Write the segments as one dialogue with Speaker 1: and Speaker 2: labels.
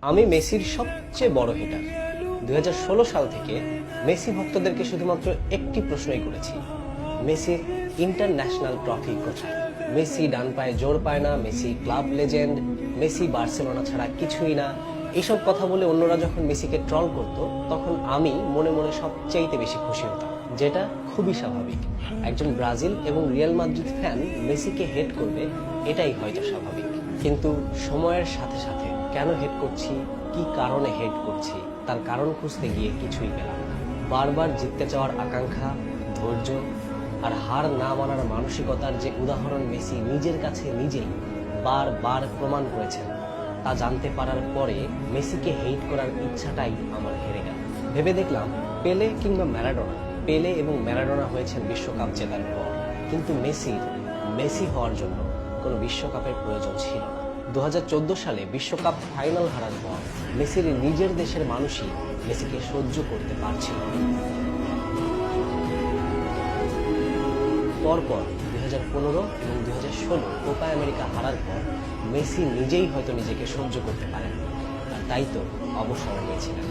Speaker 1: আমি মেসির সবচেয়ে বড় হিটার। 2016 সাল থেকে মেসি ভক্তদেরকে শুধুমাত্র একটি প্রশ্নই করেছি, মেসির ইন্টারন্যাশনাল ট্রফি কোথায়? মেসি ডান পায়ে জোর পায় না, Messi club legend, Messi Barcelona ছাড়া কিছুই না। এইসব কথা বলে অন্যরা যখন মেসিকে ট্রল করত, তখন আমি মনে মনে সবচাইতে বেশি খুশি হতাম, যেটা খুবই স্বাভাবিক। একজন ব্রাজিল এবং রিয়াল মাদ্রিদ ফ্যান মেসিকে হেট করবে, এটাই হয়তো স্বাভাবিক। কিন্তু সময়ের সাথে সাথে কেন হেট করছি, কি কারণে হেট করছি, তার কারণ খুঁজতে গিয়ে কিছুই পেলাম না। বারবার জিততে চাওয়ার আকাঙ্ক্ষা, ধৈর্য আর হার না মানার মানসিকতার যে উদাহরণ মেসি নিজের কাছে নিজেই বারবার প্রমাণ করেছেন, তা জানতে পারার পরে মেসিকে হেট করার ইচ্ছাটাই আমার হেরে গেল। ভেবে দেখলাম পেলে কিংবা ম্যারাডোনা, পেলে এবং ম্যারাডোনা হয়েছেন বিশ্বকাপ জেতার পর, কিন্তু মেসি হওয়ার জন্য কোনো বিশ্বকাপের প্রয়োজন ছিল না। 2014 সালে বিশ্বকাপ ফাইনাল হারার পর মেসির নিজের দেশের মানুষই মেসিকে সহ্য করতে পারছিল না। পরপর 2015 এবং 2016 কোপা আমেরিকা হারার পর মেসি নিজেই হয়তো নিজেকে সহ্য করতে পারেন, আর তাই তো অবসর নিয়েছিলেন।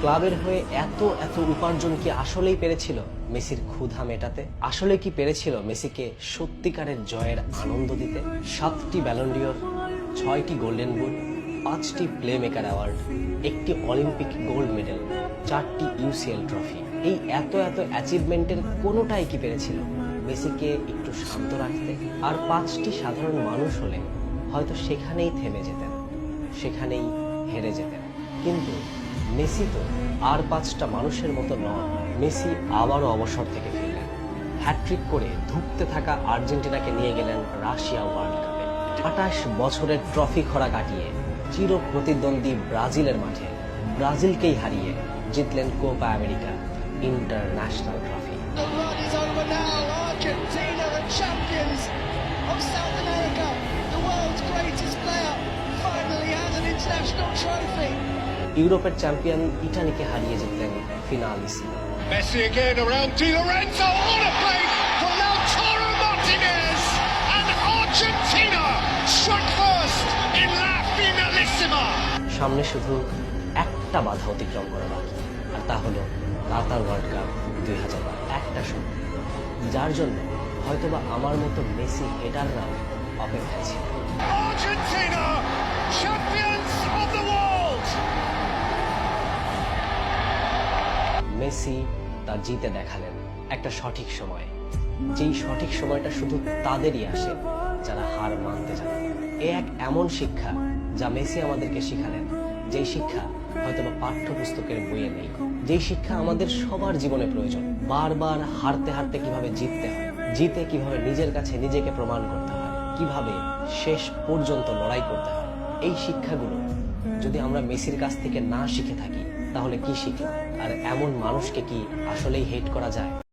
Speaker 1: ক্লাবের হয়ে এত উপার্জন কি আসলেই পেরেছিল মেসির ক্ষুধা মেটাতে? আসলে কি পেরেছিল মেসিকে সত্যিকারের জয়ের আনন্দ দিতে? 7টি ব্যালন ডিওর, 6টি গোল্ডেন বুট, 5টি প্লে মেকার অ্যাওয়ার্ড, 1টি অলিম্পিক গোল্ড মেডেল, 4টি ইউসিএল ট্রফি, এই এত অ্যাচিভমেন্টের কোনোটাই কি পেরেছিল মেসিকে একটু শান্ত রাখতে? আর 5টি সাধারণ মানুষ হলে হয়তো সেখানেই থেমে যেতেন, সেখানেই হেরে যেতেন। কিন্তু মেসি তো আর 5টা মানুষের মতো নন। মেসি আবারও অবসর থেকে ফিরলেন, হ্যাট্রিক করে ধুঁকতে থাকা আর্জেন্টিনাকে নিয়ে গেলেন রাশিয়া ওয়ার্ল্ড কাপে। 28 বছরের ট্রফি খরা কাটিয়ে চির প্রতিদ্বন্দ্বী ব্রাজিলের মাঠে ব্রাজিলকেই হারিয়ে জিতলেন কোপা আমেরিকা ইন্টারন্যাশনাল ট্রফি। ইউরোপের চ্যাম্পিয়ন ইটালিকে হারিয়ে জিতলেন ফিনালিসিমো।
Speaker 2: Messi again around Di Lorenzo, on a play for Lautaro Martinez, and Argentina struck first in La Finalissima.
Speaker 1: সামনে শুধু একটা বাধা অতিক্রম করা বাকি, আর তা হলো কাতার ওয়ার্ল্ড কাপ 2022, একটা শো, যার জন্য হয়তোবা আমার মতো মেসি হেটাররাও অপেক্ষায় ছিল।
Speaker 2: Argentina, champions of the world.
Speaker 1: Messi তা জিতে দেখালেন একটা সঠিক সময়ে, যেই সঠিক সময়টা শুধু তাদেরই আসে যারা হার মানতে জানে। এক এমন শিক্ষা যা মেসি আমাদেরকে শিখালেন, যেই শিক্ষা হয়তোবা পাঠ্যপুস্তকের বইয়ে নেই, যেই শিক্ষা আমাদের সবার জীবনে প্রয়োজন। বারবার হারতে কিভাবে জিততে হয়, জিতে কিভাবে নিজের কাছে নিজেকে প্রমাণ করতে হয়, কিভাবে শেষ পর্যন্ত লড়াই করতে হয়। এই শিক্ষাগুলো যদি আমরা মেসির কাছ থেকে না শিখে থাকি, তাহলে কি শিখলাম? আর এমন মানুষকে কি আসলেই হেট করা যায়?